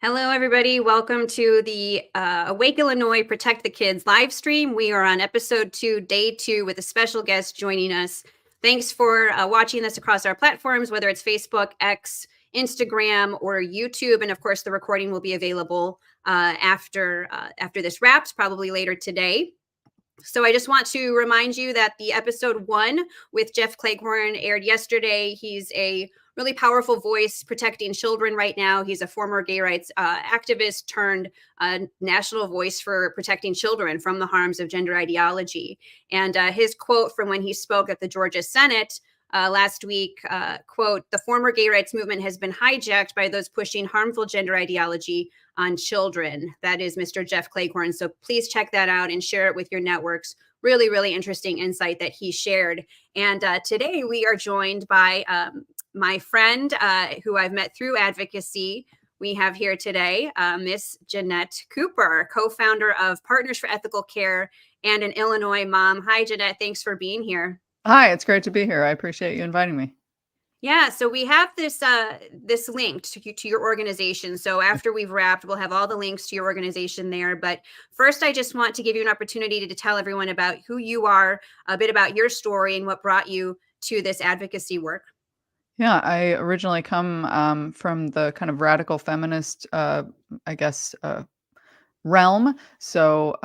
Hello, everybody. Welcome to the Awake Illinois Protect the Kids live stream. We are on episode 2, day 2, with a special guest joining us. Thanks for watching this across our platforms, whether it's Facebook, X, Instagram, or YouTube. And of course, the recording will be available after this wraps, probably later today. So I just want to remind you that the episode 1 with Jeff Cleghorn aired yesterday. He's a really powerful voice protecting children right now. He's a former gay rights activist turned national voice for protecting children from the harms of gender ideology. And his quote from when he spoke at the Georgia Senate last week, quote, "The former gay rights movement has been hijacked by those pushing harmful gender ideology on children." That is Mr. Jeff Cleghorn. So please check that out and share it with your networks. Really, really interesting insight that he shared. And today we are joined by my friend who I've met through advocacy. We have here today Miss Jeannette Cooper, co-founder of Partners for Ethical Care and an Illinois mom. Hi, Jeannette. Thanks for being here. Hi, it's great to be here. I appreciate you inviting me. Yeah, so we have this this linked to your organization. So after we've wrapped, we'll have all the links to your organization there. But first, I just want to give you an opportunity to tell everyone about who you are, a bit about your story, and what brought you to this advocacy work. Yeah, I originally come from the kind of radical feminist, I guess, realm. So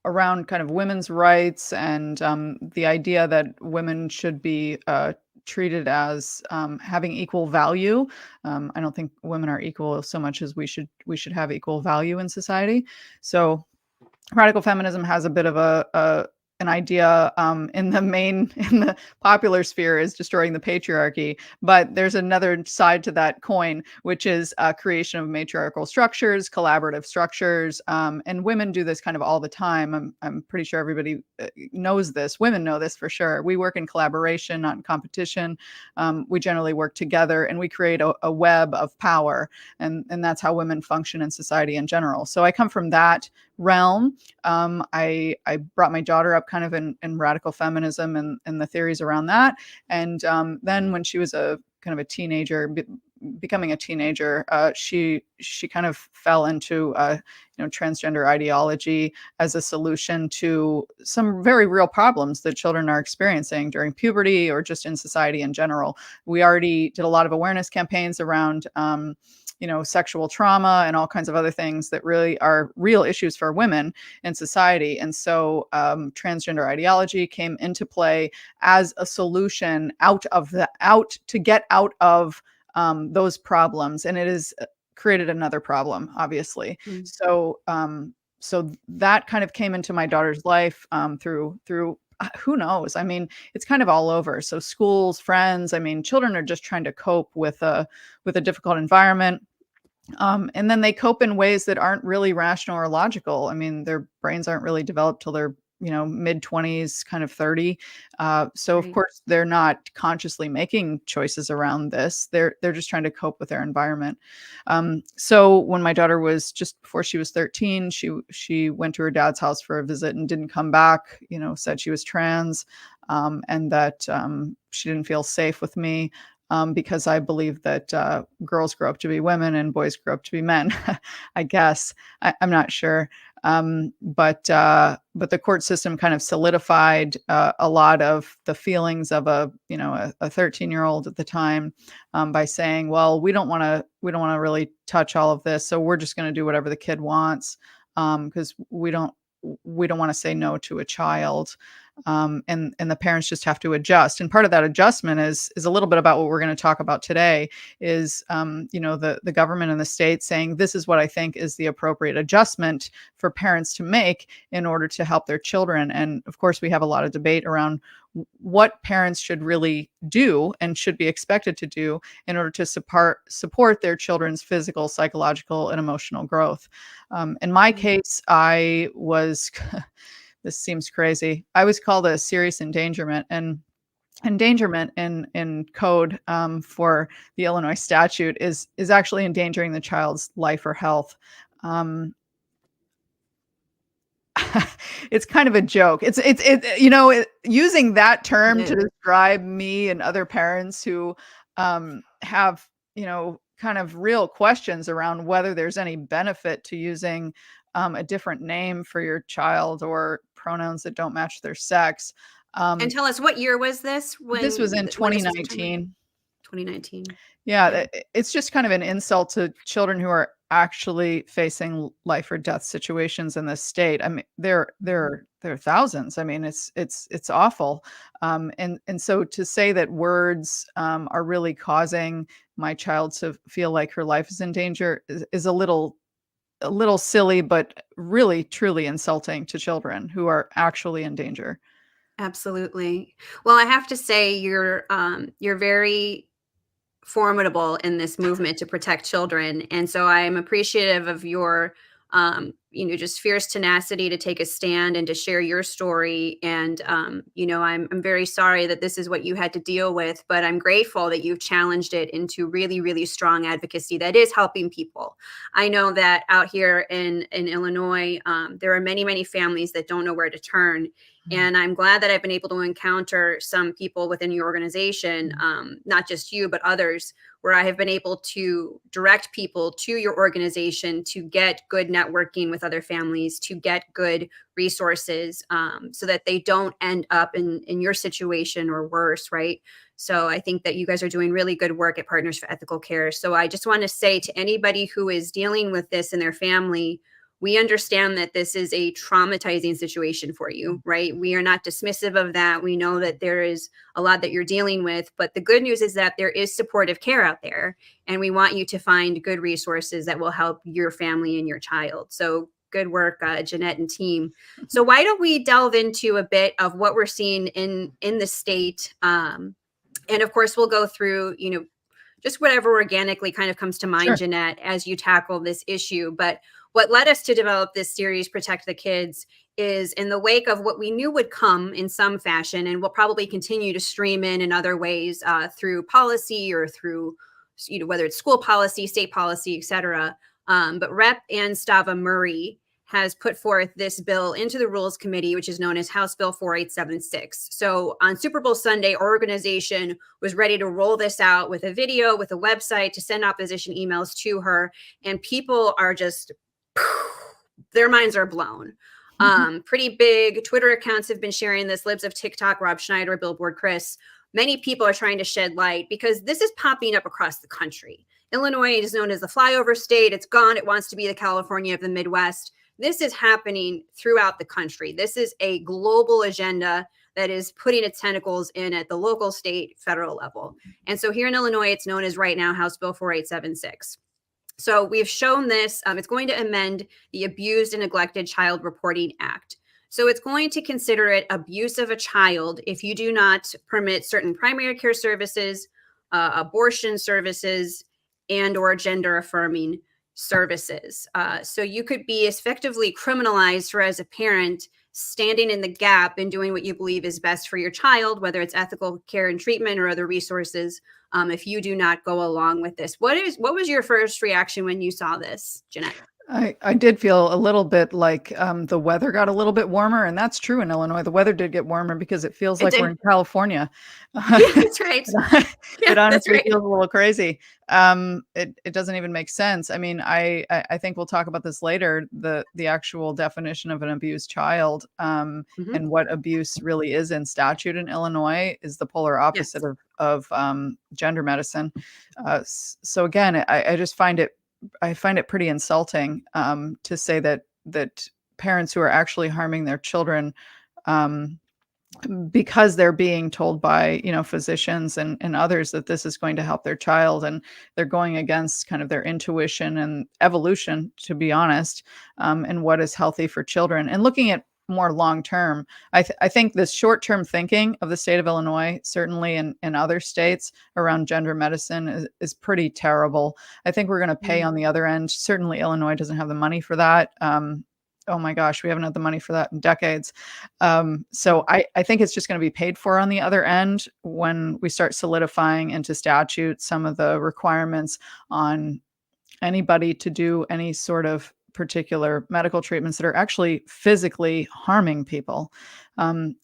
around kind of women's rights and the idea that women should be treated as having equal value. I don't think women are equal so much as we should have equal value in society. So radical feminism has a bit of an idea in the popular sphere is destroying the patriarchy, but there's another side to that coin, which is creation of matriarchal structures, collaborative structures, and women do this kind of all the time. I'm pretty sure everybody knows this. Women know this for sure. We work in collaboration, not in competition. We generally work together, and we create a web of power, and that's how women function in society in general. So I come from that realm. I brought my daughter up kind of in radical feminism and the theories around that. And then when she was a kind of a teenager, becoming a teenager, she kind of fell into transgender ideology as a solution to some very real problems that children are experiencing during puberty or just in society in general. We already did a lot of awareness campaigns around sexual trauma and all kinds of other things that really are real issues for women in society. And so transgender ideology came into play as a solution to get out of those problems. And it has created another problem, obviously. Mm. So that kind of came into my daughter's life through who knows? I mean, it's kind of all over. So schools, friends, I mean, children are just trying to cope with a difficult environment. And then they cope in ways that aren't really rational or logical. I mean, their brains aren't really developed till they're, mid 20s, kind of 30. So of course they're not consciously making choices around this. They're just trying to cope with their environment. So when my daughter was just before she was 13, she went to her dad's house for a visit and didn't come back, said she was trans, and that she didn't feel safe with me. Because I believe that girls grow up to be women and boys grow up to be men. I guess I'm not sure, but the court system kind of solidified a lot of the feelings of a 13-year-old at the time by saying, well, we don't want to really touch all of this, so we're just going to do whatever the kid wants because we don't want to say no to a child. And the parents just have to adjust. And part of that adjustment is a little bit about what we're going to talk about today is, the government and the state saying, this is what I think is the appropriate adjustment for parents to make in order to help their children. And of course, we have a lot of debate around what parents should really do and should be expected to do in order to support their children's physical, psychological, and emotional growth. In my case, I was... This seems crazy. I was called a serious endangerment, and endangerment in code for the Illinois statute is actually endangering the child's life or health. It's kind of a joke. It's using that term to describe me and other parents who have kind of real questions around whether there's any benefit to using a different name for your child or pronouns that don't match their sex. And Um, tell us, what year was this this was in when this was determined? 2019. 2019. Yeah, Okay. it's just kind of an insult to children who are actually facing life or death situations in this state. I mean, there are thousands. I mean, it's awful. And so to say that words are really causing my child to feel like her life is in danger is a little silly, but really truly insulting to children who are actually in danger. Absolutely. Well, I have to say you're very formidable in this movement to protect children. And so I'm appreciative of your, just fierce tenacity to take a stand and to share your story. And, I'm very sorry that this is what you had to deal with, but I'm grateful that you've challenged it into really, really strong advocacy that is helping people. I know that out here in Illinois, there are many, many families that don't know where to turn. And I'm glad that I've been able to encounter some people within your organization, not just you, but others, where I have been able to direct people to your organization to get good networking with other families, to get good resources, so that they don't end up in your situation or worse, right? So I think that you guys are doing really good work at Partners for Ethical Care. So I just want to say to anybody who is dealing with this in their family, we understand that this is a traumatizing situation for you, right? We are not dismissive of that. We know that there is a lot that you're dealing with, but the good news is that there is supportive care out there, and we want you to find good resources that will help your family and your child. So good work, Jeannette and team. So why don't we delve into a bit of what we're seeing in the state, and of course we'll go through, just whatever organically kind of comes to mind, Sure. Jeannette, as you tackle this issue. But what led us to develop this series, Protect the Kids, is in the wake of what we knew would come in some fashion, and we'll probably continue to stream in other ways, through policy or through, whether it's school policy, state policy, et cetera. But Rep. Anstava Murray has put forth this bill into the Rules Committee, which is known as House Bill 4876. So on Super Bowl Sunday, our organization was ready to roll this out with a video, with a website, to send opposition emails to her. And people are just, their minds are blown. Pretty big Twitter accounts have been sharing this. Libs of TikTok, Rob Schneider, Billboard Chris. Many people are trying to shed light because this is popping up across the country. Illinois is known as the flyover state. It's gone. It wants to be the California of the Midwest. This is happening throughout the country. This is a global agenda that is putting its tentacles in at the local, state, federal level. And so here in Illinois, it's known as right now House Bill 4876. So we've shown this. It's going to amend the Abused and Neglected Child Reporting Act. So it's going to consider it abuse of a child if you do not permit certain primary care services, abortion services, and or gender affirming services. So you could be effectively criminalized for, as a parent, standing in the gap and doing what you believe is best for your child, whether it's ethical care and treatment or other resources, if you do not go along with this. What was your first reaction when you saw this, Jeannette? I did feel a little bit like the weather got a little bit warmer, and that's true in Illinois. The weather did get warmer because it feels It like we're did. in California. Yeah, that's right. It Yeah, that's honestly right. feels a little crazy. It doesn't even make sense. I mean, I think we'll talk about this later. The actual definition of an abused child, Mhm. and what abuse really is in statute in Illinois is the polar opposite Yes. of gender medicine. So again, I just find it pretty insulting to say that parents who are actually harming their children, um, because they're being told by physicians and others that this is going to help their child, and they're going against kind of their intuition and evolution, to be honest, and what is healthy for children, and looking at more long term. I think this short term thinking of the state of Illinois, certainly in other states around gender medicine, is pretty terrible. I think we're going to pay Mm. on the other end. Certainly Illinois doesn't have the money for that. Oh my gosh, we haven't had the money for that in decades. So I think it's just going to be paid for on the other end when we start solidifying into statute some of the requirements on anybody to do any sort of particular medical treatments that are actually physically harming people.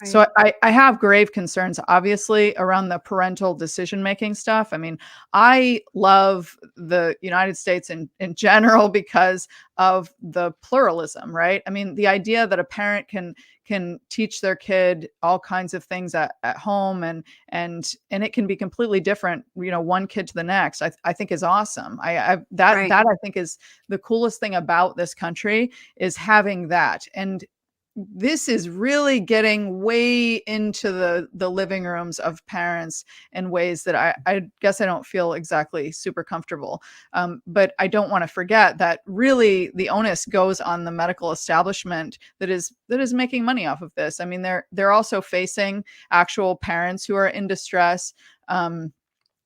So Right. I have grave concerns, obviously, around the parental decision making stuff. I mean, I love the United States in general because of the pluralism, right? I mean, the idea that a parent can teach their kid all kinds of things at home, and it can be completely different, one kid to the next. I think is awesome. Right. That I think is the coolest thing about this country, is having that. And this is really getting way into the living rooms of parents in ways that I guess I don't feel exactly super comfortable. But I don't want to forget that really the onus goes on the medical establishment that is making money off of this. I mean, they're also facing actual parents who are in distress.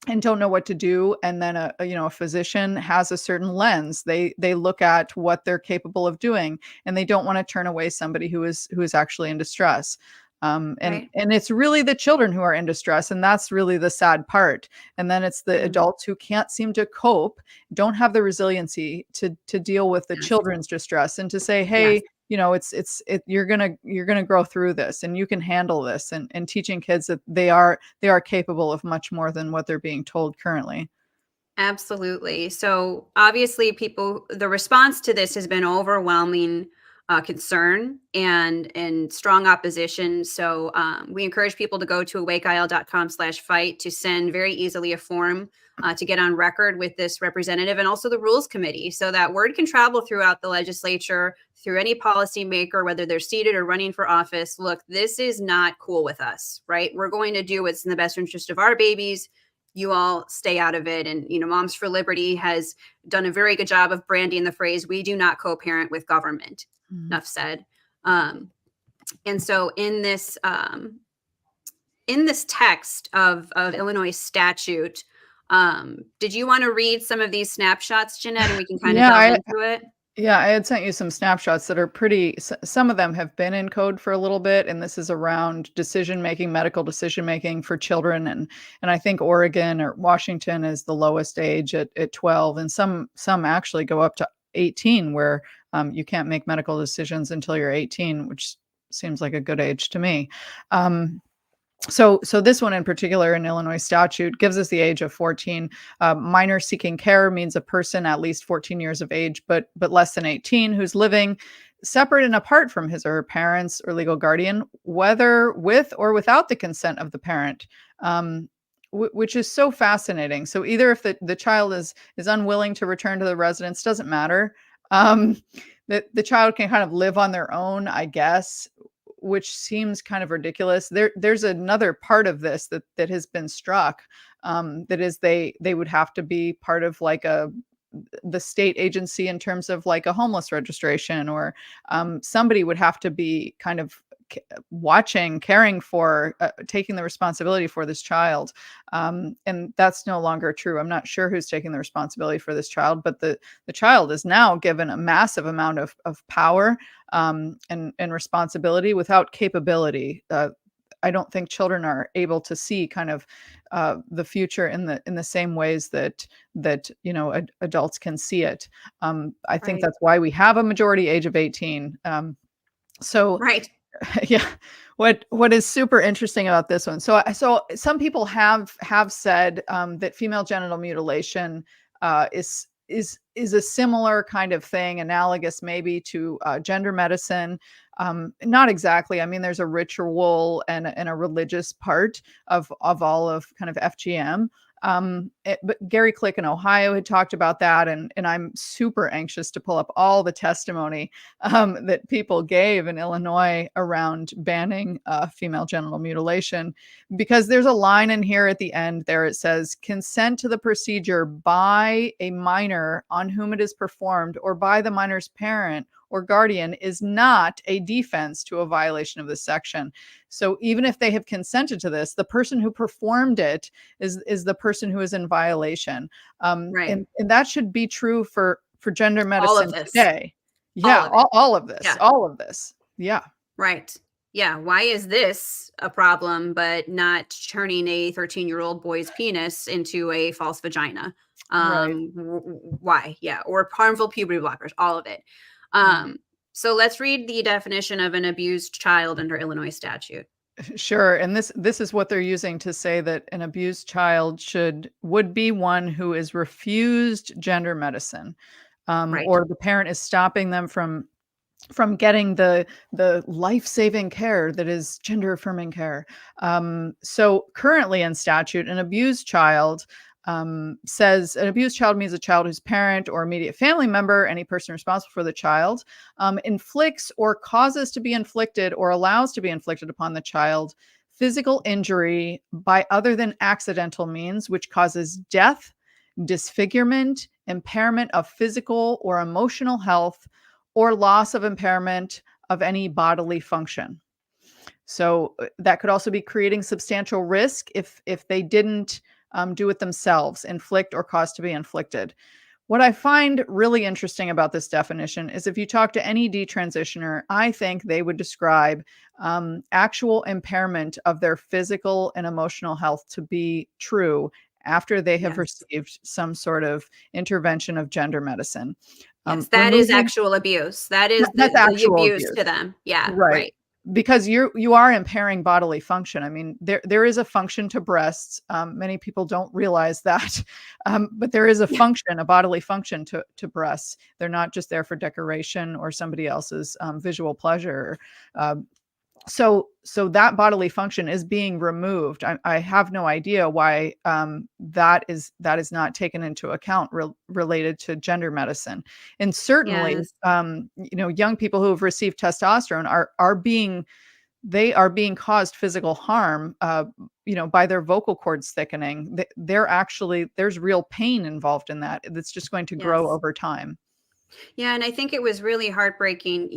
And don't know what to do, and then a physician has a certain lens. They look at what they're capable of doing, and they don't want to turn away somebody who is actually in distress. and Right. and it's really the children who are in distress, and that's really the sad part. And then it's the Mm. adults who can't seem to cope, don't have the resiliency to deal with the Yes. children's distress, and to say, Yes. hey, you're gonna grow through this, and you can handle this, and teaching kids that they are capable of much more than what they're being told currently. Absolutely. So obviously, the response to this has been overwhelming concern and strong opposition. So we encourage people to go to awakeil.com/fight to send very easily a form to get on record with this representative and also the rules committee, so that word can travel throughout the legislature, through any policymaker, whether they're seated or running for office. Look, this is not cool with us, right? We're going to do what's in the best interest of our babies. You all stay out of it. And, Moms for Liberty has done a very good job of branding the phrase, we do not co-parent with government. Mhm. Enough said. And so in this text of Illinois statute, did you want to read some of these snapshots, Jeanette, and we can kind of Yeah, delve into it? yeah, I had sent you some snapshots that are some of them have been in code for a little bit, and this is around decision making, medical decision making for children, and I think Oregon or Washington is the lowest age at 12, and some actually go up to 18, where you can't make medical decisions until you're 18, which seems like a good age to me. Um, so this one in particular in Illinois statute gives us the age of 14. Minor seeking care means a person at least 14 years of age, but less than 18, who's living separate and apart from his or her parents or legal guardian, whether with or without the consent of the parent. Which is so fascinating. So either if the child is unwilling to return to the residence, doesn't matter. Um, the child can kind of live on their own, I guess, which seems kind of ridiculous. There's another part of this that has been struck, that is they would have to be part of like the state agency in terms of like a homeless registration, or somebody would have to be kind of watching, caring for, taking the responsibility for this child. And that's no longer true. I'm not sure who's taking the responsibility for this child, but the child is now given a massive amount of power, and responsibility without capability. I don't think children are able to see kind of the future in the same ways that adults can see it. I think Right. that's why we have a majority age of 18. So Right. yeah, what is super interesting about this one? So some people have said that female genital mutilation is a similar kind of thing, analogous maybe to gender medicine. Not exactly. I mean, there's a ritual and a religious part of all of kind of FGM. But Gary Click in Ohio had talked about that, and I'm super anxious to pull up all the testimony that people gave in Illinois around banning female genital mutilation, because there's a line in here at the end there. It says, consent to the procedure by a minor on whom it is performed or by the minor's parent or guardian is not a defense to a violation of this section. So even if they have consented to this, the person who performed it is the person who is in violation. Right. And that should be true for gender All of medicine this. today. All Yeah, of it. all of this, Yeah. all of this. Yeah, Right. Yeah. Why is this a problem, but not turning a 13-year-old boy's penis into a false vagina? right. Why? Yeah. Or harmful puberty blockers, all of it. Yeah. Um, So let's read the definition of an abused child under Illinois statute. Sure, and this is what they're using to say that an abused child would be one who is refused gender medicine, Right. or the parent is stopping them from getting the life-saving care that is gender-affirming care. So currently in statute, an abused child says an abused child means a child whose parent or immediate family member, any person responsible for the child, inflicts or causes to be inflicted or allows to be inflicted upon the child physical injury by other than accidental means, which causes death, disfigurement, impairment of physical or emotional health, or loss of impairment of any bodily function. So that could also be creating substantial risk if they didn't do it themselves, inflict or cause to be inflicted. What I find really interesting about this definition is if you talk to any detransitioner, I think they would describe actual impairment of their physical and emotional health to be true after they have Yes. received some sort of intervention of gender medicine. Yes, that is Removing actual abuse. That is that's the actual abuse abuse. to them. Yeah, Right. right. Because you are impairing bodily function. I mean, there is a function to breasts. Many people don't realize that, but there is a Yeah. function, a bodily function to breasts. They're not just there for decoration or somebody else's visual pleasure. Um, so that bodily function is being removed. I have no idea why that is not taken into account related to gender medicine. And certainly, Yes. young people who have received testosterone they are being caused physical harm, by their vocal cords thickening. They're actually there's real pain involved in that. That's just going to grow Yes. over time. Yeah, and I think it was really heartbreaking.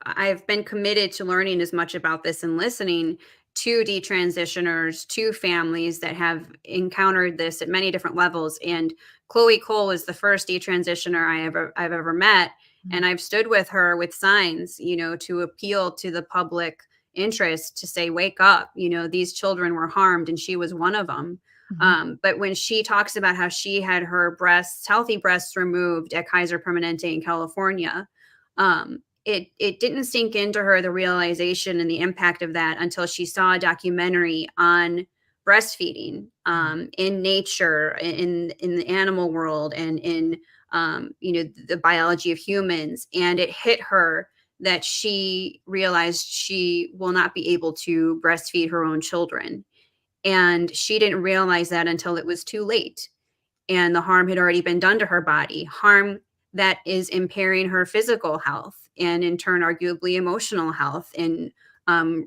I've been committed to learning as much about this and listening to detransitioners, to families that have encountered this at many different levels. And Chloe Cole is the first detransitioner I've ever met. Mhm. And I've stood with her with signs, to appeal to the public interest to say, wake up, these children were harmed and she was one of them. Mhm. But when she talks about how she had her breasts, healthy breasts removed at Kaiser Permanente in California, it didn't sink into her the realization and the impact of that until she saw a documentary on breastfeeding Mhm. in nature, in the animal world, and in the biology of humans, and it hit her that she realized she will not be able to breastfeed her own children, and she didn't realize that until it was too late. And the harm had already been done to her body, harm that is impairing her physical health and, in turn, arguably emotional health, and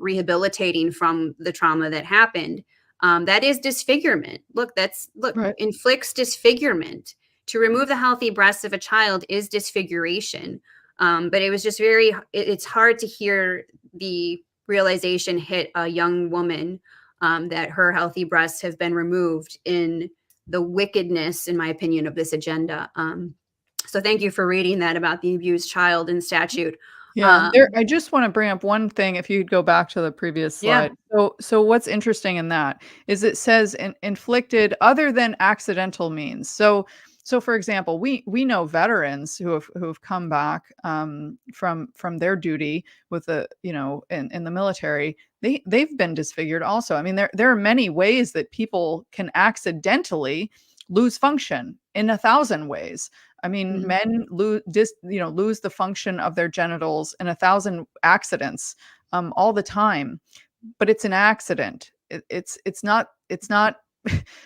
rehabilitating from the trauma that happened. That is disfigurement. Look, Right. inflicts disfigurement. To remove the healthy breasts of a child is disfiguration. But it was just it's hard to hear the realization hit a young woman, that her healthy breasts have been removed in the wickedness, in my opinion, of this agenda. So thank you for reading that about the abused child in statute. Yeah, Um, I just wanna bring up one thing if you'd go back to the previous yeah, slide. So what's interesting in that is it says inflicted other than accidental means. So for example, we know veterans who have come back, from their duty with in the military. They've been disfigured also. I mean, there are many ways that people can accidentally lose function in 1,000 ways. I mean, mhm. men lose the function of their genitals in 1,000 accidents, all the time, but it's an accident. It's not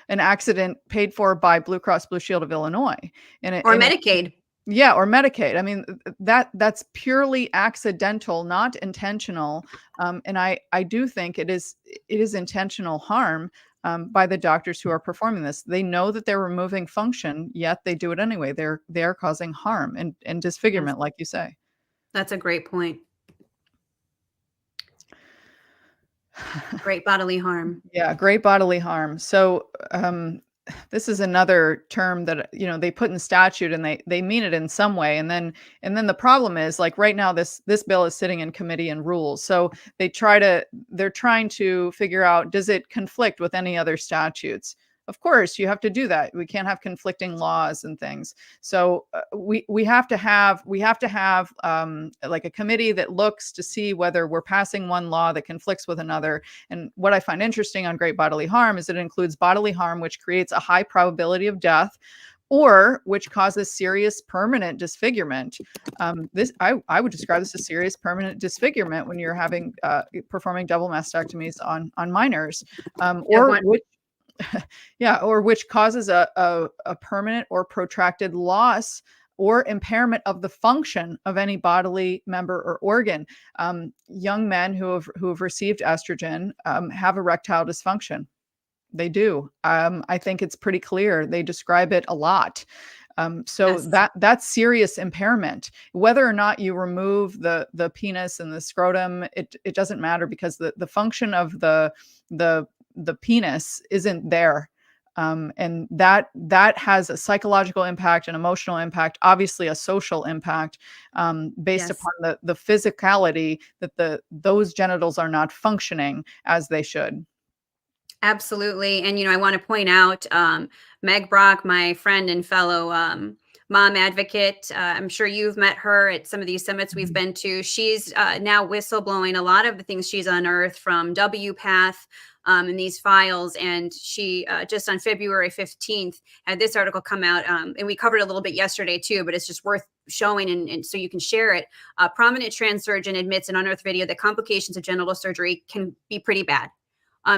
an accident paid for by Blue Cross Blue Shield of Illinois. Or In a Medicaid. Yeah, or Medicaid. I mean, that's purely accidental, not intentional. And I do think it is intentional harm by the doctors who are performing this. They know that they're removing function, yet they do it anyway. They're causing harm and Yes, disfigurement, like you say. that's a great point. Great bodily harm. Yeah, great bodily harm. So, this is another term that they put in statute, and they mean it in some way, and then the problem is, like, right now this bill is sitting in committee and rules. So they're trying to figure out, does it conflict with any other statutes? Of course, you have to do that. We can't have conflicting laws and things. So we have to have like a committee that looks to see whether we're passing one law that conflicts with another. And what I find interesting on great bodily harm is that it includes bodily harm which creates a high probability of death, or which causes serious permanent disfigurement. I would describe this as serious permanent disfigurement when you're having performing double mastectomies on minors, Yeah, or which yeah, or which causes a permanent or protracted loss or impairment of the function of any bodily member or organ. Young men who have received estrogen have erectile dysfunction. They do. I think it's pretty clear. They describe it a lot. So yes, that's serious impairment. Whether or not you remove the penis and the scrotum, it doesn't matter, because the function of the the penis isn't there. And that has a psychological impact, an emotional impact, obviously a social impact, based yes. upon the physicality that those genitals are not functioning as they should. Absolutely. And, I want to point out Meg Brock, my friend and fellow mom advocate. I'm sure you've met her at some of these summits we've Mhm. been to. She's now whistleblowing a lot of the things she's unearthed from WPATH in these files. And she just on February 15th had this article come out. And we covered a little bit yesterday too, but it's just worth showing, and so you can share it. A prominent trans surgeon admits in unearthed video that complications of genital surgery can be pretty bad.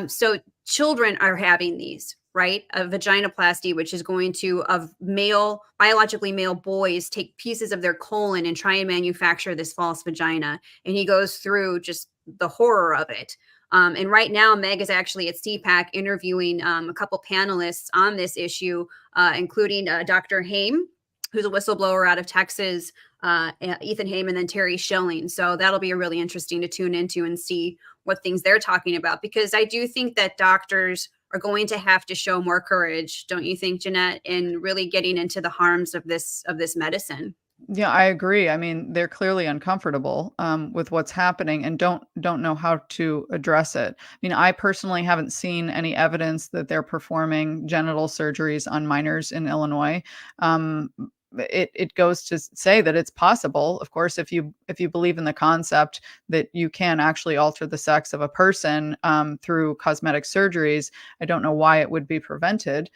So children are having these, right? A vaginoplasty, which is going to, of male, biologically male boys, take pieces of their colon and try and manufacture this false vagina. And he goes through just the horror of it. And right now, Meg is actually at CPAC interviewing a couple panelists on this issue, including Dr. Haim, who's a whistleblower out of Texas, Ethan Haim, and then Terry Schilling. So that'll be really interesting to tune into and see what things they're talking about, because I do think that doctors are going to have to show more courage, don't you think, Jeannette, in really getting into the harms of this medicine? Yeah, I agree. I mean, they're clearly uncomfortable with what's happening and don't know how to address it. I mean, I personally haven't seen any evidence that they're performing genital surgeries on minors in Illinois. Um, it goes to say that it's possible, of course, if you believe in the concept that you can actually alter the sex of a person through cosmetic surgeries. I don't know why it would be prevented.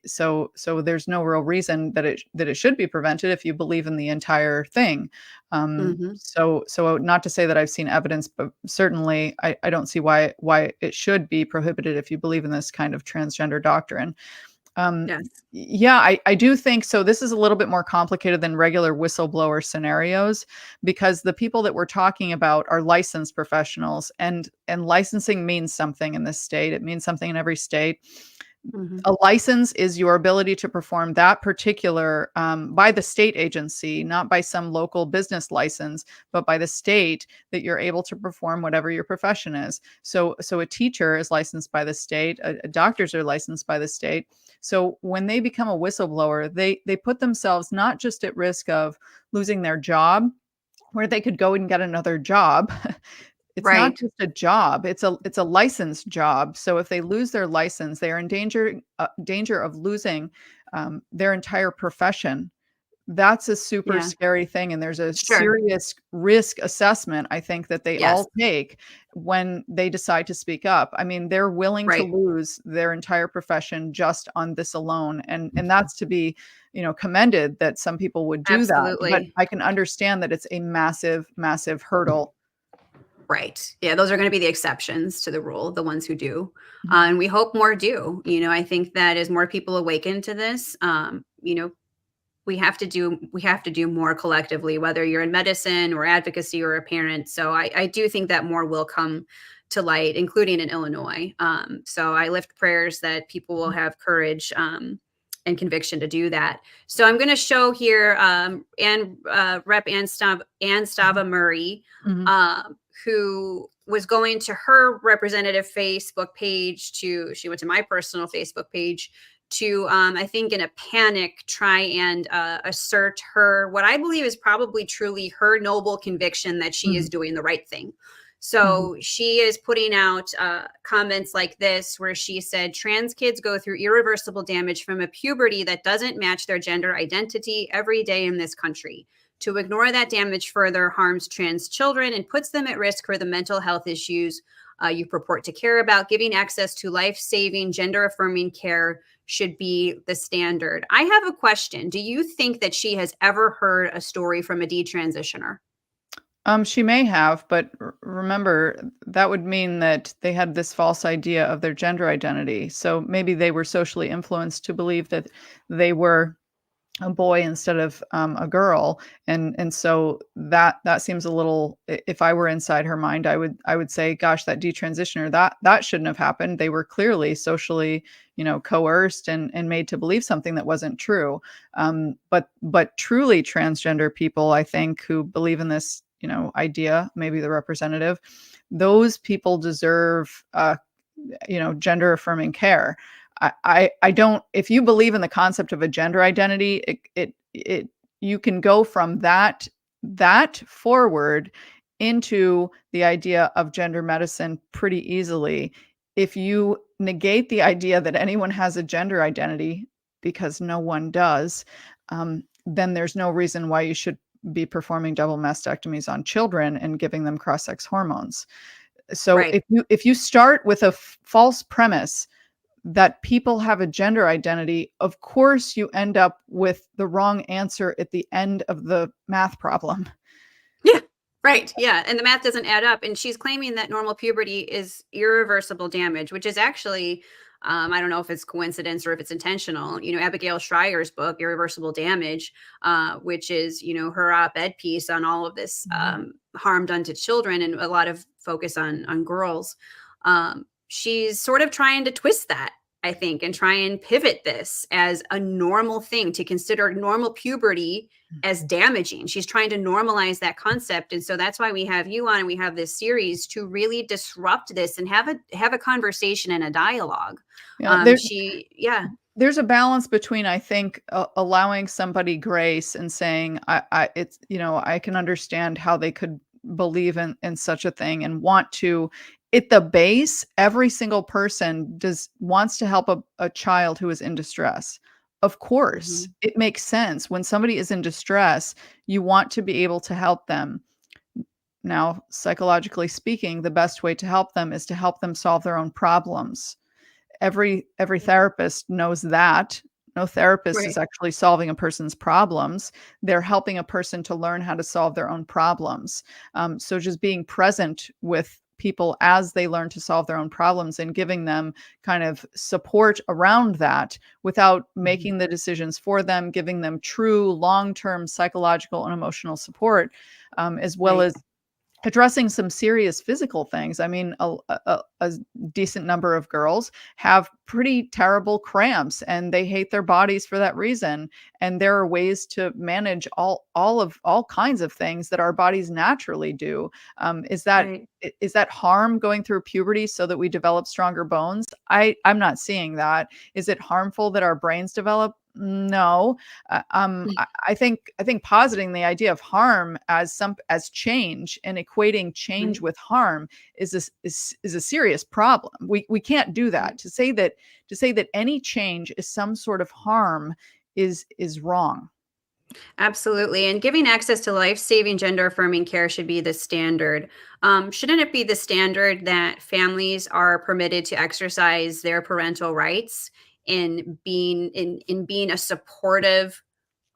So there's no real reason that it should be prevented if you believe in the entire thing. Hmm. So not to say that I've seen evidence, but certainly I don't see why it should be prohibited if you believe in this kind of transgender doctrine. Um, Yes. yeah, I do think so. This is a little bit more complicated than regular whistleblower scenarios, because the people that we're talking about are licensed professionals, and licensing means something in this state. It means something in every state. Hmm. A license is your ability to perform that particular, by the state agency, not by some local business license, but by the state, that you're able to perform whatever your profession is. So a teacher is licensed by the state. Doctors are licensed by the state. So when they become a whistleblower, they put themselves not just at risk of losing their job, where they could go and get another job. It's not Right. just a job, it's a licensed job. So if they lose their license, they are in danger of losing their entire profession. That's a super Yeah. scary thing, and there's a Sure. serious risk assessment, I think, that they Yes. all take when they decide to speak up. I mean, they're willing to Right. lose their entire profession just on this alone, and that's to be, commended that some people would do that. But Absolutely. I can understand that it's a massive, massive hurdle. Right. Yeah, those are going to be the exceptions to the rule, the ones who do. Mhm. And we hope more do. I think that as more people awaken to this, we have to do more collectively, whether you're in medicine or advocacy or a parent. So I do think that more will come to light, including in Illinois. So I lift prayers that people will have courage and conviction to do that. So I'm going to show here and Rep. Ann Stava Murray, Mhm. um, who was going to her representative Facebook page. She went to my personal Facebook page to, I think, in a panic, try and assert her, what I believe is probably truly her noble conviction that she is Mhm. doing the right thing. So she is putting out comments like this, where she said, trans kids go through irreversible damage from a puberty that doesn't match their gender identity every day in this country. To ignore that damage further harms trans children and puts them at risk for the mental health issues you purport to care about. Giving access to life-saving, gender-affirming care should be the standard. I have a question. Do you think that she has ever heard a story from a detransitioner? She may have, but remember, that would mean that they had this false idea of their gender identity. So maybe they were socially influenced to believe that they were a boy instead of a girl, and so that seems a little. If I were inside her mind, I would say, gosh, that detransitioner, that shouldn't have happened. They were clearly socially, coerced and made to believe something that wasn't true. But truly transgender people, I think, who believe in this, idea, maybe the representative, those people deserve, gender affirming care. I don't. If you believe in the concept of a gender identity, you can go from that forward into the idea of gender medicine pretty easily. If you negate the idea that anyone has a gender identity, because no one does, then there's no reason why you should be performing double mastectomies on children and giving them cross-sex hormones. So Right. if you start with a false premise that people have a gender identity, of course you end up with the wrong answer at the end of the math problem. Yeah. Right. Yeah. And the math doesn't add up. And she's claiming that normal puberty is irreversible damage, which is actually, I don't know if it's coincidence or if it's intentional. Abigail Schreier's book, Irreversible Damage, which is, her op-ed piece on all of this harm done to children and a lot of focus on girls. She's sort of trying to twist that, I think, and try and pivot this as a normal thing, to consider normal puberty as damaging. She's trying to normalize that concept. And so that's why we have you on and we have this series to really disrupt this and have a conversation and a dialogue. Yeah, Yeah, there's a balance between, I think, allowing somebody grace and saying, it's, I can understand how they could believe in such a thing and want to. At the base, every single person wants to help a child who is in distress. Of course, mhm, it makes sense. When somebody is in distress, you want to be able to help them. Now, psychologically speaking, the best way to help them is to help them solve their own problems. Every therapist knows that. No therapist is right. actually solving a person's problems. They're helping a person to learn how to solve their own problems. So just being present with people as they learn to solve their own problems and giving them kind of support around that without Mhm, making the decisions for them, giving them true long-term psychological and emotional support, as well right. as addressing some serious physical things. I mean, a decent number of girls have pretty terrible cramps and they hate their bodies for that reason. And there are ways to manage all kinds of things that our bodies naturally do. Is that Right. is that harm going through puberty so that we develop stronger bones? I'm not seeing that. Is it harmful that our brains develop? No. I think positing the idea of harm as change and equating change Right. with harm is a serious problem. We can't do that. Right. To say that any change is some sort of harm is wrong. Absolutely. And giving access to life saving, gender affirming care should be the standard. Shouldn't it be the standard that families are permitted to exercise their parental rights in being a supportive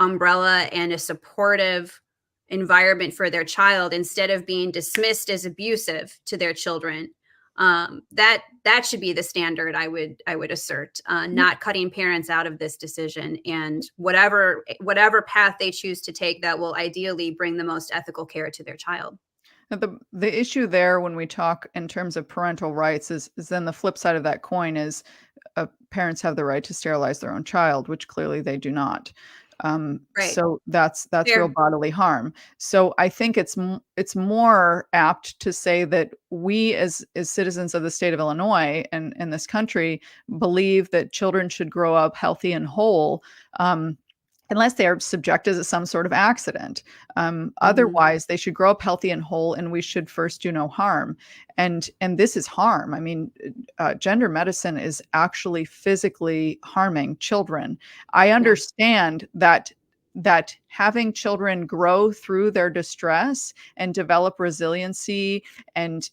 umbrella and a supportive environment for their child instead of being dismissed as abusive to their children? That should be the standard. I would assert, not cutting parents out of this decision, and whatever path they choose to take that will ideally bring the most ethical care to their child. And the issue there when we talk in terms of parental rights is then the flip side of that coin is parents have the right to sterilize their own child, which clearly they do not. Right. So that's real Fair. bodily harm. So I think it's more apt to say that we as citizens of the state of Illinois and in this country believe that children should grow up healthy and whole. Um, unless they are subjected to some sort of accident. Mhm. Otherwise, they should grow up healthy and whole, and we should first do no harm. And this is harm. I mean, gender medicine is actually physically harming children. I Yeah. understand that having children grow through their distress and develop resiliency and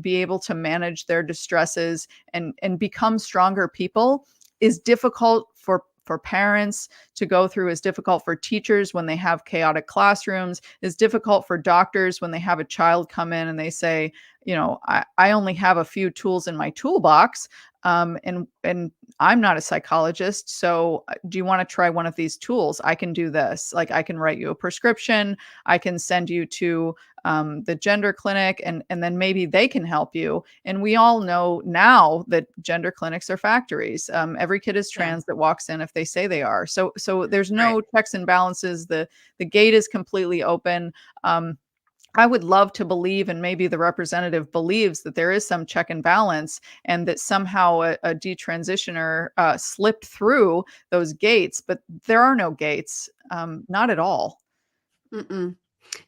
be able to manage their distresses and become stronger people is difficult for parents to go through, is difficult for teachers when they have chaotic classrooms, is difficult for doctors when they have a child come in and they say, I only have a few tools in my toolbox. And I'm not a psychologist, so do you want to try one of these tools? I can do this. Like, I can write you a prescription. I can send you to the gender clinic, and then maybe they can help you. And we all know now that gender clinics are factories. Every kid is Yeah. trans that walks in if they say they are. So there's Right. no checks and balances. The gate is completely open. Um, I would love to believe, and maybe the representative believes, that there is some check and balance, and that somehow a detransitioner slipped through those gates. But there are no gates, not at all. Mm-mm.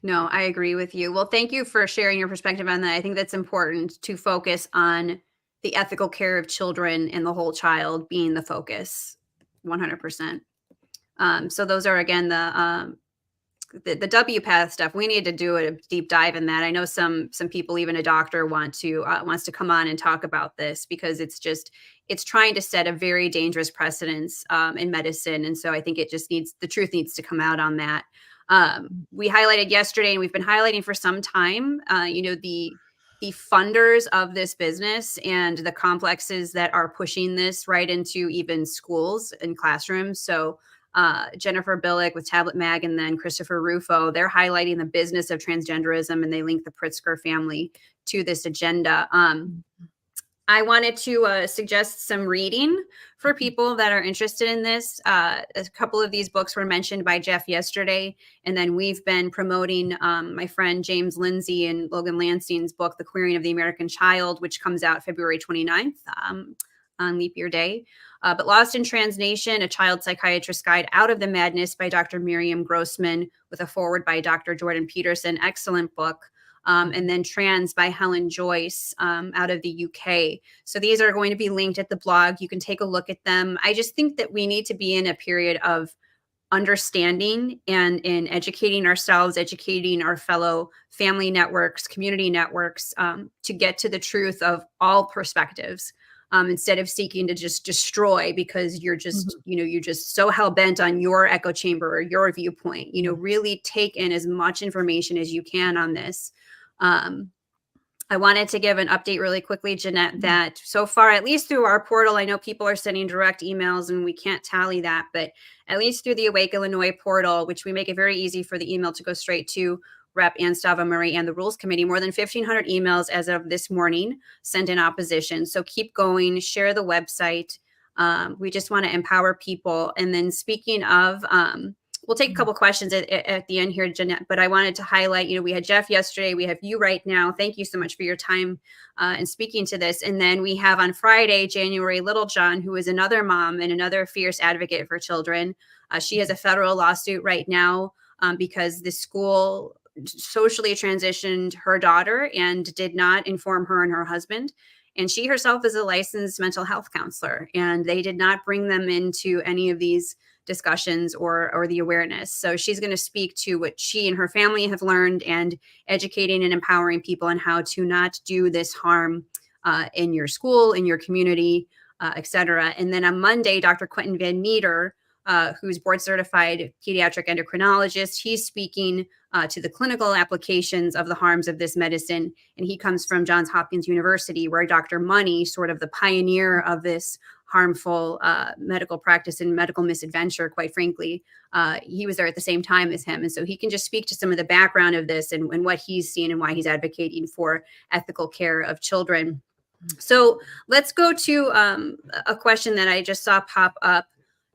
No, I agree with you. Well, thank you for sharing your perspective on that. I think that's important to focus on the ethical care of children and the whole child being the focus, 100%. So those are again the W path stuff. We need to do a deep dive in that. I know some people, even a doctor, wants to come on and talk about this because it's trying to set a very dangerous precedence in medicine, and so I think the truth needs to come out on that. We highlighted yesterday, and we've been highlighting for some time. The funders of this business and the complexes that are pushing this right into even schools and classrooms. So Jennifer Billick with Tablet Mag, and then Christopher Rufo, they're highlighting the business of transgenderism, and they link the Pritzker family to this agenda. I wanted to suggest some reading for people that are interested in this. A couple of these books were mentioned by Jeff yesterday, and then we've been promoting my friend James Lindsay and Logan Lansing's book, The Queering of the American Child, which comes out February 29th on Leap Year Day. But Lost in Transnation, A Child Psychiatrist's Guide Out of the Madness by Dr. Miriam Grossman, with a foreword by Dr. Jordan Peterson. Excellent book. And then Trans by Helen Joyce out of the UK. So these are going to be linked at the blog. You can take a look at them. I just think that we need to be in a period of understanding and in educating ourselves, educating our fellow family networks, community networks, to get to the truth of all perspectives. Instead of seeking to just destroy because you're just, Mhm. you're just so hell bent on your echo chamber or your viewpoint. Really take in as much information as you can on this. Um, I wanted to give an update really quickly, Jeannette, that so far, at least through our portal, I know people are sending direct emails and we can't tally that, but at least through the Awake Illinois portal, which we make it very easy for the email to go straight to Rep. Anstava Murray and the Rules Committee, more than 1,500 emails as of this morning sent in opposition. So keep going, share the website. We just want to empower people. And then speaking of, we'll take a couple questions at the end here, Jeannette, but I wanted to highlight, we had Jeff yesterday. We have you right now. Thank you so much for your time and speaking to this. And then we have on Friday, January Littlejohn, who is another mom and another fierce advocate for children. She has a federal lawsuit right now because the school socially transitioned her daughter and did not inform her and her husband. And she herself is a licensed mental health counselor, and they did not bring them into any of these discussions or the awareness. So she's going to speak to what she and her family have learned and educating and empowering people on how to not do this harm in your school, in your community, et cetera. And then on Monday, Dr. Quentin Van Meter, who's board certified pediatric endocrinologist, he's speaking to the clinical applications of the harms of this medicine. And he comes from Johns Hopkins University, where Dr. Money, sort of the pioneer of this harmful medical practice and medical misadventure, quite frankly, he was there at the same time as him. And so he can just speak to some of the background of this and what he's seen and why he's advocating for ethical care of children. So let's go to a question that I just saw pop up.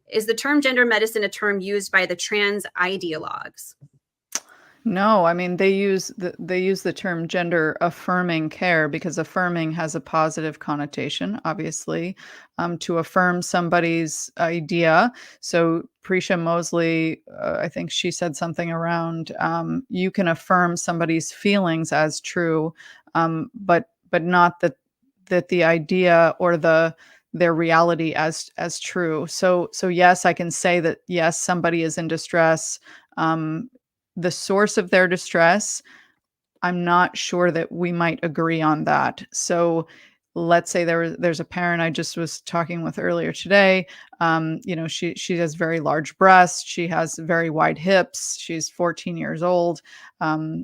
Is the term gender medicine a term used by the trans ideologues? No, I mean they use the term gender affirming care because affirming has a positive connotation, obviously, to affirm somebody's idea. So Prisha Mosley, I think she said something around you can affirm somebody's feelings as true, but not that the idea or their reality as true. So yes, I can say that yes, somebody is in distress. Um, the source of their distress, I'm not sure that we might agree on that. So let's say there's a parent I just was talking with earlier today. She has very large breasts. She has very wide hips. She's 14 years old.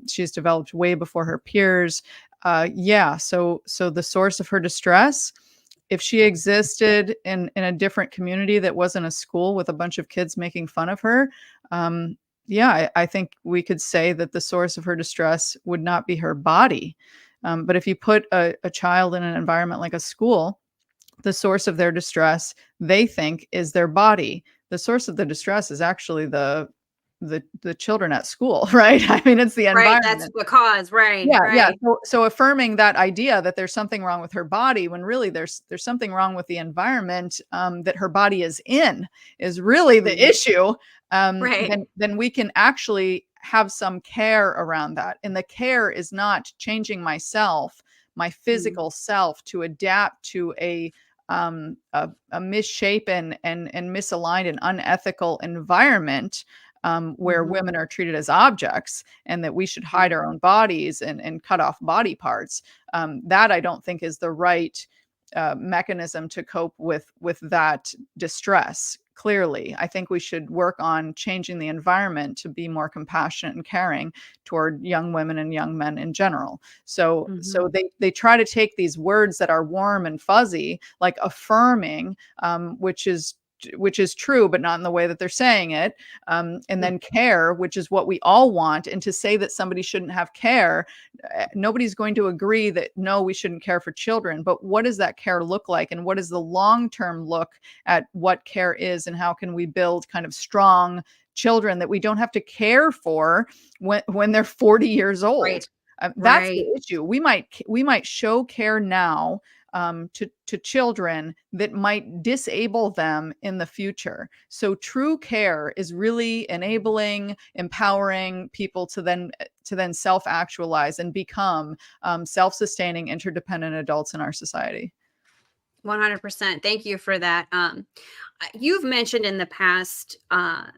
She's developed way before her peers. Yeah. So the source of her distress, if she existed in a different community that wasn't a school with a bunch of kids making fun of her, yeah, I think we could say that the source of her distress would not be her body. But if you put a child in an environment like a school, the source of their distress, they think, is their body. The source of the distress is actually the children at school, right? I mean, it's the Right. That's environment. the cause. Right. Yeah, yeah. Right. So affirming that idea that there's something wrong with her body when really there's something wrong with the environment that her body is in is really the Mhm. issue. Right. Then we can actually have some care around that. And the care is not changing myself, my Mm. physical self, to adapt to a misshapen and misaligned and unethical environment where Mhm. women are treated as objects and that we should hide Right. our own bodies and cut off body parts. That I don't think is the right mechanism to cope with that distress. Clearly, I think we should work on changing the environment to be more compassionate and caring toward young women and young men in general. So Mhm. they try to take these words that are warm and fuzzy, like affirming, which is true, but not in the way that they're saying it. And then care, which is what we all want. And to say that somebody shouldn't have care, nobody's going to agree that no, we shouldn't care for children. But what does that care look like? And what is the long term look at what care is? And how can we build kind of strong children that we don't have to care for when they're 40 years old? Right. That's the Right. issue. We might show care now to children that might disable them in the future. So true care is really enabling, empowering people to then self-actualize and become self-sustaining, interdependent adults in our society. 100%. Thank you for that. You've mentioned in the past, and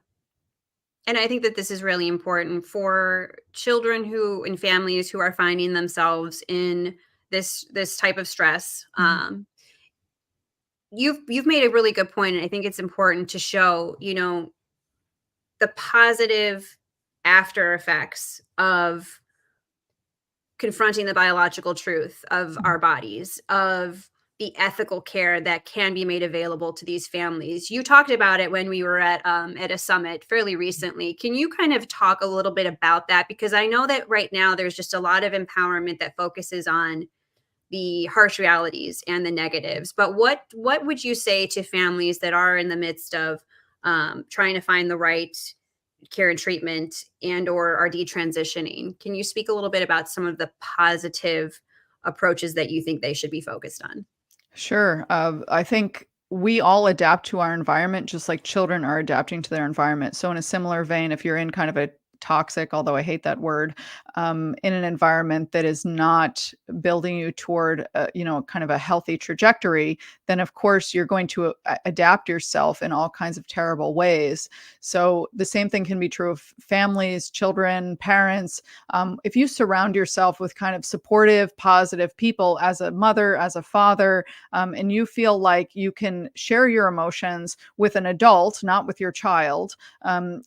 I think that this is really important for children who and families who are finding themselves in this type of stress. Mhm. You've made a really good point, and I think it's important to show, the positive after effects of confronting the biological truth of Mhm. our bodies, of the ethical care that can be made available to these families. You talked about it when we were at a summit fairly recently. Can you kind of talk a little bit about that? Because I know that right now there's just a lot of empowerment that focuses on the harsh realities and the negatives. But what would you say to families that are in the midst of trying to find the right care and treatment and or are detransitioning? Can you speak a little bit about some of the positive approaches that you think they should be focused on? Sure. I think we all adapt to our environment just like children are adapting to their environment. So, in a similar vein, if you're in kind of a toxic, although I hate that word, in an environment that is not building you toward, kind of a healthy trajectory, then of course you're going to adapt yourself in all kinds of terrible ways. So, the same thing can be true of families, children, parents. If you surround yourself with kind of supportive, positive people as a mother, as a father, and you feel like you can share your emotions with an adult, not with your child.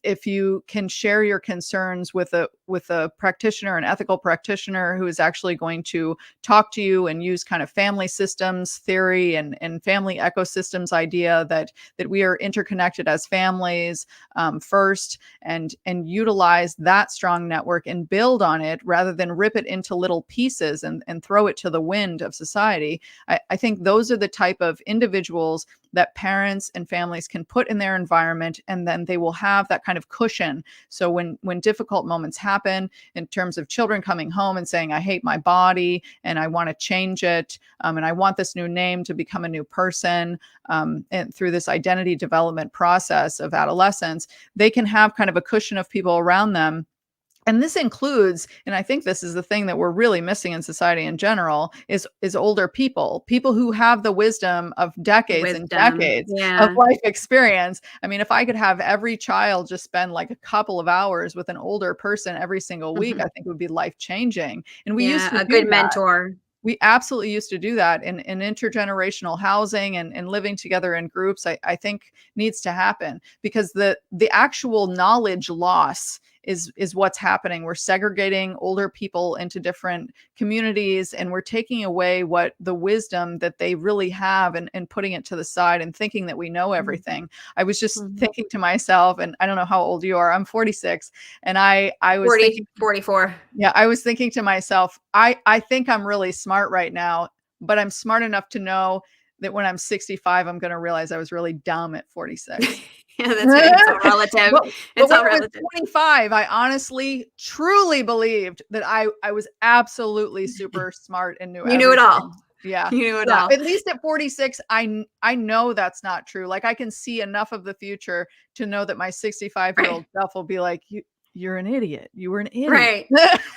If you can share your concerns with a practitioner, an ethical practitioner who is actually going to talk to you and use kind of family systems theory and family ecosystems idea that we are interconnected as families first, and utilize that strong network and build on it rather than rip it into little pieces and throw it to the wind of society. I think those are the type of individuals that parents and families can put in their environment, and then they will have that kind of cushion. So when difficult moments happen, happen in terms of children coming home and saying, I hate my body and I want to change it. And I want this new name to become a new person. And through this identity development process of adolescence, they can have kind of a cushion of people around them. And this includes, and I think this is the thing that we're really missing in society in general, is older people who have the wisdom of decades and Wisdom. decades of Yeah. life experience. I mean, if I could have every child just spend like a couple of hours with an older person every single week, I think it would be life changing. And we used Yeah. to A do good that. mentor. We absolutely used to do that in intergenerational housing and living together in groups. I think needs to happen, because the actual knowledge loss is what's happening. We're segregating older people into different communities, and we're taking away what the wisdom that they really have, and putting it to the side and thinking that we know everything. I was just thinking to myself, and I don't know how old you are. I'm 46, and I was 40, thinking, 44. yeah, I was thinking to myself, I think I'm really smart right now, but I'm smart enough to know that when I'm 65, I'm going to realize I was really dumb at 46. Yeah, that's right. It's all relative. But It's when all I was relative. 25, I honestly, truly believed that I was absolutely super smart and knew You knew it all. everything. Yeah. You knew it Yeah. all. At least at 46, I know that's not true. Like, I can see enough of the future to know that my 65-year-old self will be like, you're an idiot. You were an idiot. Right.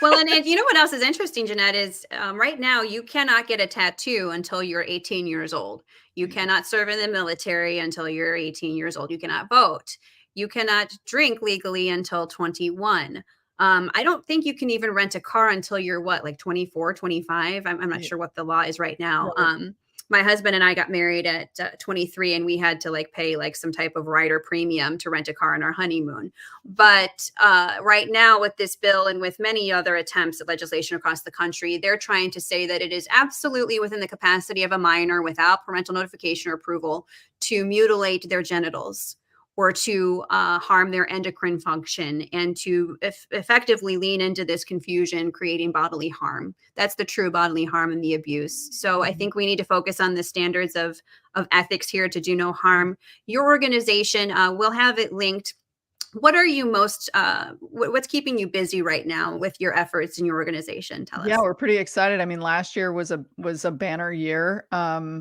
Well, and you know what else is interesting, Jeanette, is right now you cannot get a tattoo until you're 18 years old. You Yeah. cannot serve in the military until you're 18 years old. You cannot vote. You cannot drink legally until 21. I don't think you can even rent a car until you're what, like 24, 25. I'm not Yeah. sure what the law is right now. Right. My husband and I got married at 23, and we had to like pay like some type of rider premium to rent a car on our honeymoon. But right now, with this bill and with many other attempts at legislation across the country, they're trying to say that it is absolutely within the capacity of a minor without parental notification or approval to mutilate their genitals or to harm their endocrine function, and to effectively lean into this confusion, creating bodily harm. That's the true bodily harm and the abuse. So I think we need to focus on the standards of ethics here to do no harm. Your organization, will have it linked. What are you most, what's keeping you busy right now with your efforts in your organization? Tell Yeah, us. we're pretty excited. I mean, last year was a banner year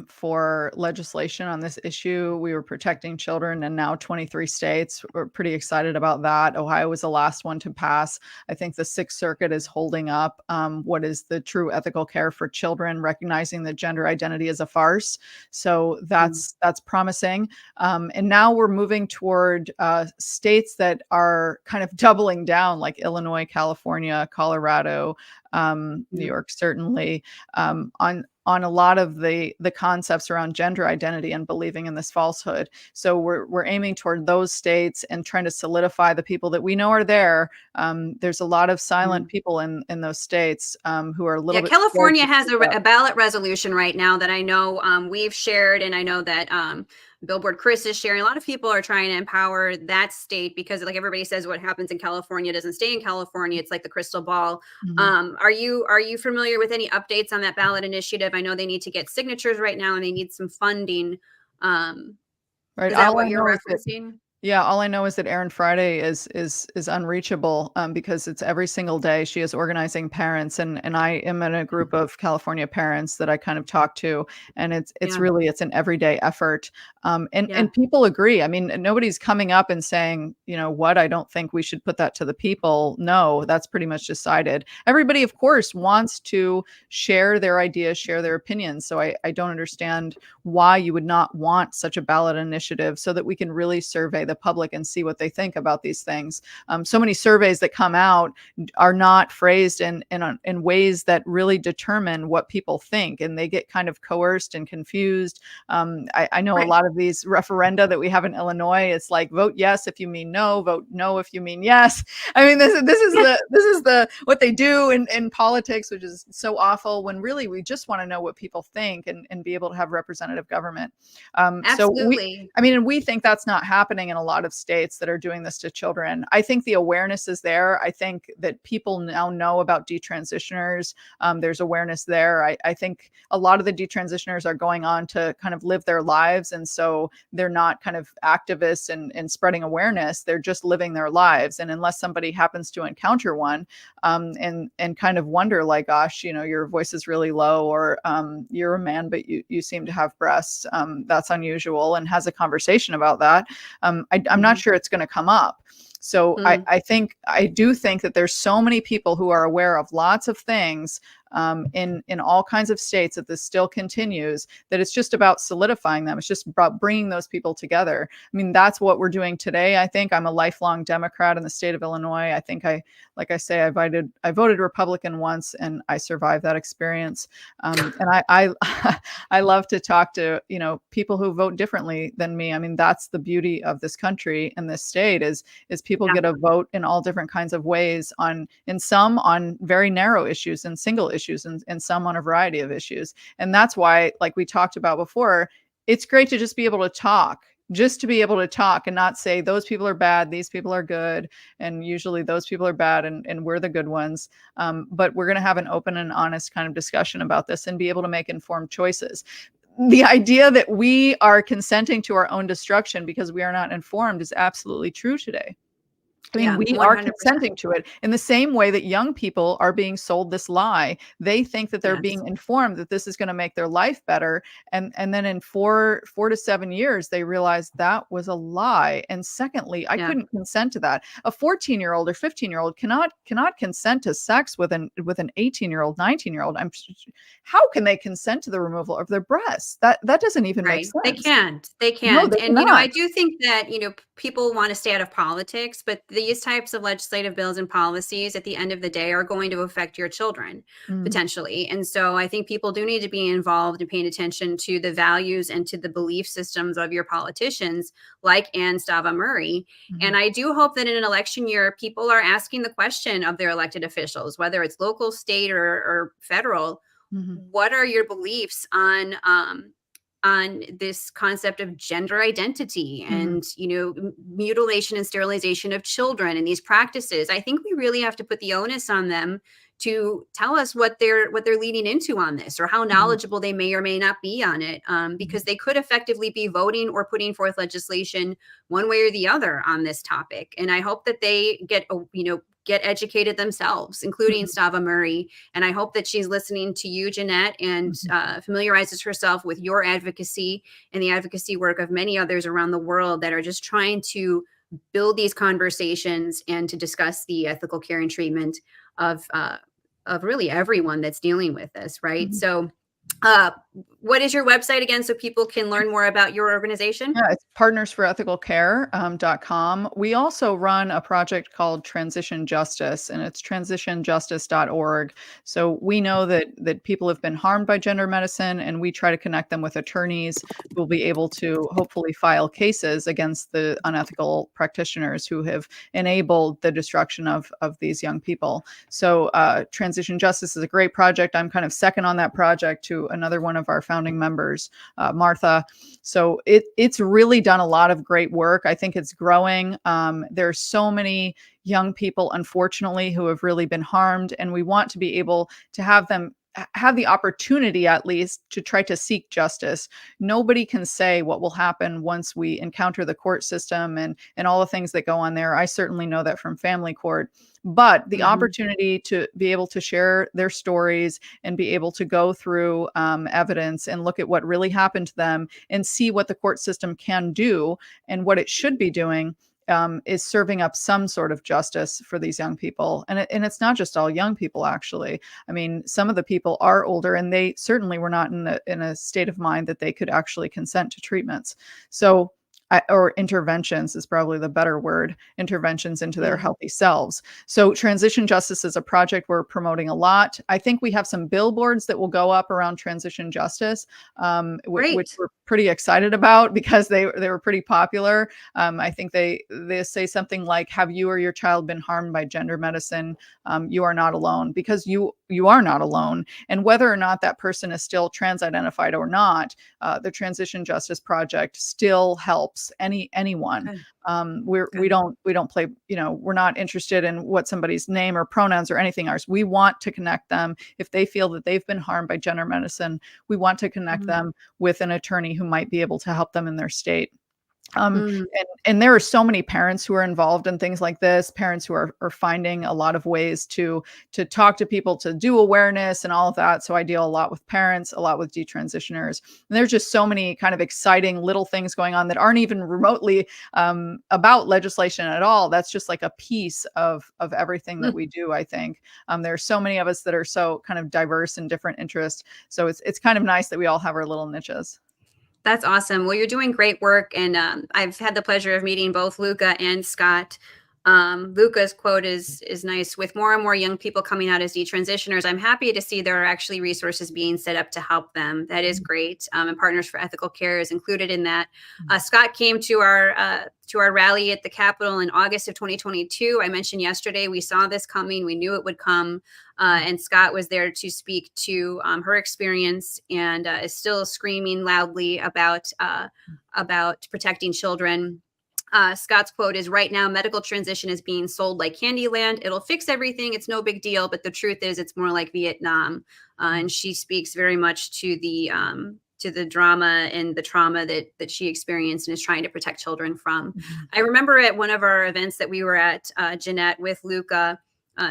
for legislation on this issue. We were protecting children, and now 23 states. We're pretty excited about that. Ohio was the last one to pass. I think the Sixth Circuit is holding up what is the true ethical care for children, recognizing that gender identity is a farce. So that's promising. And now we're moving toward states that are kind of doubling down, like Illinois, California, Colorado, New York, certainly, on a lot of the concepts around gender identity and believing in this falsehood. So we're aiming toward those states and trying to solidify the people that we know are there. There's a lot of silent people in those states who are a little Yeah, bit scared California to has speak up. a ballot resolution right now that I know we've shared, and I know that Billboard Chris is sharing. A lot of people are trying to empower that state because, like everybody says, what happens in California doesn't stay in California. It's like the crystal ball. Mhm. Are you familiar with any updates on that ballot initiative? I know they need to get signatures right now, and they need some funding. Um, Right. is that All what I you're know is that referencing? Yeah, all I know is that Erin Friday is unreachable because it's every single day she is organizing parents, and I am in a group of California parents that I kind of talk to, and it's Yeah, really it's an everyday effort. yeah, And people agree. I mean, nobody's coming up and saying, you know what, I don't think we should put that to the people. No, that's pretty much decided. Everybody, of course, wants to share their ideas, share their opinions. So I don't understand why you would not want such a ballot initiative so that we can really survey the public and see what they think about these things. So many surveys that come out are not phrased in ways that really determine what people think, and they get kind of coerced and confused. I know a right. lot of these referenda that we have in Illinois. It's like, vote yes if you mean no, vote no if you mean yes. I mean, this is the what they do in politics, which is so awful. When really we just want to know what people think and be able to have representative government. So Absolutely. I mean, and we think that's not happening in a a lot of states that are doing this to children. I think the awareness is there. I think that people now know about detransitioners. There's awareness there. I think a lot of the detransitioners are going on to kind of live their lives. And so they're not kind of activists and spreading awareness. They're just living their lives. And unless somebody happens to encounter one and kind of wonder like, gosh, you know, your voice is really low, or you're a man, but you seem to have breasts, that's unusual, and has a conversation about that, I'm not sure it's going to come up. So I do think that there's so many people who are aware of lots of things in all kinds of states, that this still continues, that it's just about solidifying them. It's just about bringing those people together. I mean, that's what we're doing today. I think I'm a lifelong Democrat in the state of Illinois. I think like I say, I voted Republican once, and I survived that experience. And I love to talk to, you know, people who vote differently than me. I mean, that's the beauty of this country and this state is people get a vote in all different kinds of ways, in some on very narrow issues and single issues, and some on a variety of issues. And that's why, like we talked about before, it's great to just be able to talk, and not say those people are bad, these people are good, and usually those people are bad, and we're the good ones. But we're going to have an open and honest kind of discussion about this and be able to make informed choices. The idea that we are consenting to our own destruction because we are not informed is absolutely true today. I mean, we are 100%. consenting to it in the same way that young people are being sold this lie. They think that they're being informed that this is going to make their life better. And then in 4 to 7 years, they realize that was a lie. And secondly, I couldn't consent to that. A 14-year-old or 15-year-old cannot consent to sex with an 18-year-old, 19-year-old. How can they consent to the removal of their breasts? That doesn't even make sense. They can't. No, they And, you know, I cannot. do think that, you know, people want to stay out of politics, but these types of legislative bills and policies at the end of the day are going to affect your children potentially. And so I think people do need to be involved and paying attention to the values and to the belief systems of your politicians, like Ann Stava Murray. And I do hope that in an election year, people are asking the question of their elected officials, whether it's local, state, or federal. What are your beliefs on this concept of gender identity and, you know, mutilation and sterilization of children and these practices? I think we really have to put the onus on them to tell us what they're leading into on this, or how knowledgeable they may or may not be on it, because they could effectively be voting or putting forth legislation one way or the other on this topic. And I hope that they get educated themselves, including Stava Murray. And I hope that she's listening to you, Jeannette, and familiarizes herself with your advocacy and the advocacy work of many others around the world that are just trying to build these conversations and to discuss the ethical care and treatment of really everyone that's dealing with this, right? So what is your website again, so people can learn more about your organization? Yeah, it's partnersforethicalcare.com. We also run a project called Transition Justice, and it's transitionjustice.org. So we know that people have been harmed by gender medicine, and we try to connect them with attorneys who will be able to hopefully file cases against the unethical practitioners who have enabled the destruction of these young people. So Transition Justice is a great project. I'm kind of second on that project to another one of our founding members, Martha. So it's really done a lot of great work. I think it's growing. There's so many young people, unfortunately, who have really been harmed, and we want to be able to have them have the opportunity, at least, to try to seek justice. Nobody can say what will happen once we encounter the court system and all the things that go on there. I certainly know that from family court. But the opportunity to be able to share their stories and be able to go through evidence and look at what really happened to them and see what the court system can do and what it should be doing is serving up some sort of justice for these young people. And it's not just all young people, actually. I mean, some of the people are older, and they certainly were not in a state of mind that they could actually consent to treatments. So or interventions is probably the better word, interventions into their healthy selves. So Transition Justice is a project we're promoting a lot. I think we have some billboards that will go up around Transition Justice, which we're pretty excited about because they were pretty popular. I think they say something like, have you or your child been harmed by gender medicine? You are not alone, because you are not alone. And whether or not that person is still trans identified or not, the Transition Justice Project still helps helps anyone. Good. We Good. don't play, we're not interested in what somebody's name or pronouns or anything ours. We want to connect them. If they feel that they've been harmed by gender medicine, we want to connect Mhm. them with an attorney who might be able to help them in their state. Um, Mm. and there are so many parents who are involved in things like this, parents who are finding a lot of ways to talk to people, to do awareness and all of that. So I deal a lot with parents, a lot with detransitioners. And there's just so many kind of exciting little things going on that aren't even remotely about legislation at all. That's just like a piece of everything that Mm. we do, I think. There are so many of us that are so kind of diverse and different interests. So it's kind of nice that we all have our little niches. That's awesome. Well, you're doing great work, and I've had the pleasure of meeting both Luca and Scott. Luca's quote is nice. With more and more young people coming out as detransitioners, I'm happy to see there are actually resources being set up to help them. That is great. And Partners for Ethical Care is included in that. Scott came to our rally at the Capitol in August of 2022. I mentioned yesterday we saw this coming. We knew it would come. And Scott was there to speak to her experience, and is still screaming loudly about protecting children. Scott's quote is, "Right now, medical transition is being sold like Candyland. It'll fix everything. It's no big deal. But the truth is, it's more like Vietnam." And she speaks very much to the drama and the trauma that she experienced and is trying to protect children from. Mhm. I remember at one of our events that we were at, Jeannette with Luca,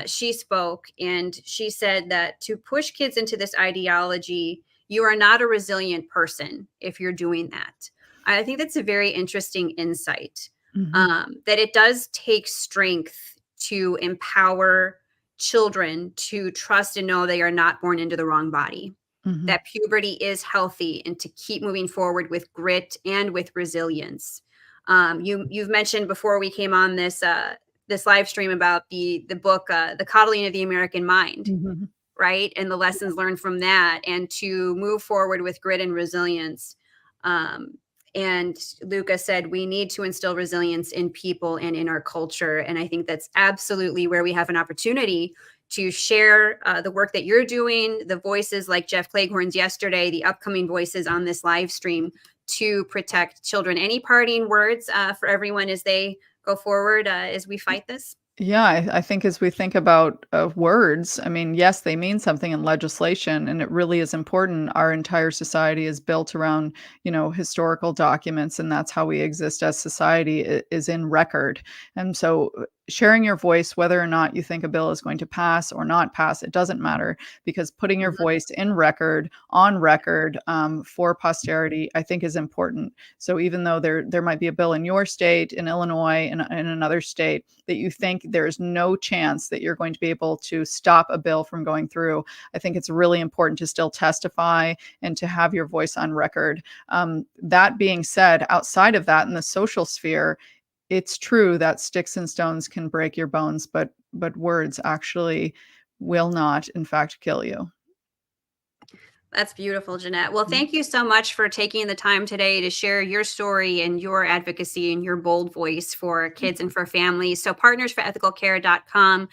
she spoke and she said that to push kids into this ideology, you are not a resilient person if you're doing that. I think that's a very interesting insight. Mhm. That it does take strength to empower children to trust and know they are not born into the wrong body. Mhm. That puberty is healthy, and to keep moving forward with grit and with resilience. You've mentioned before we came on this live stream about the book, The Coddling of the American Mind, Mhm. right? And the lessons learned from that, and to move forward with grit and resilience. Um, and Luca said we need to instill resilience in people and in our culture. And I think that's absolutely where we have an opportunity to share the work that you're doing, the voices like Jeff Claghorn's yesterday, the upcoming voices on this live stream to protect children. Any parting words for everyone as they go forward as we fight this? Yeah, I think as we think about words, I mean, yes, they mean something in legislation, and it really is important. Our entire society is built around, historical documents, and that's how we exist as society is in record. And so, sharing your voice, whether or not you think a bill is going to pass or not pass, it doesn't matter because putting your Mhm. voice in record, on record, for posterity, I think is important. So even though there might be a bill in your state, in Illinois, in another state, that you think there's no chance that you're going to be able to stop a bill from going through, I think it's really important to still testify and to have your voice on record. That being said, outside of that, in the social sphere, it's true that sticks and stones can break your bones, but words actually will not, in fact, kill you. That's beautiful, Jeanette. Well, thank you so much for taking the time today to share your story and your advocacy and your bold voice for kids and for families. So, partnersforethicalcare.com,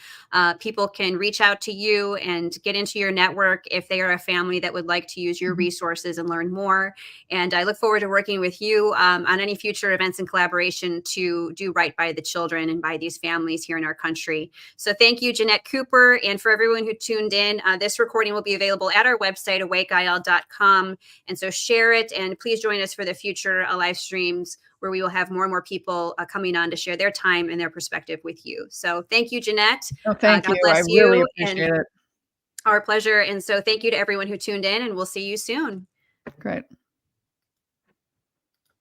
people can reach out to you and get into your network if they are a family that would like to use your Mhm. resources and learn more. And I look forward to working with you on any future events and collaboration to do right by the children and by these families here in our country. So, thank you, Jeannette Cooper. And for everyone who tuned in, this recording will be available at our website, awakeil.com. And so share it, and please join us for the future live streams where we will have more and more people coming on to share their time and their perspective with you. So thank you, Jeannette. Oh, thank God you. I bless really you, and appreciate it. our pleasure. And so thank you to everyone who tuned in, and we'll see you soon. Great.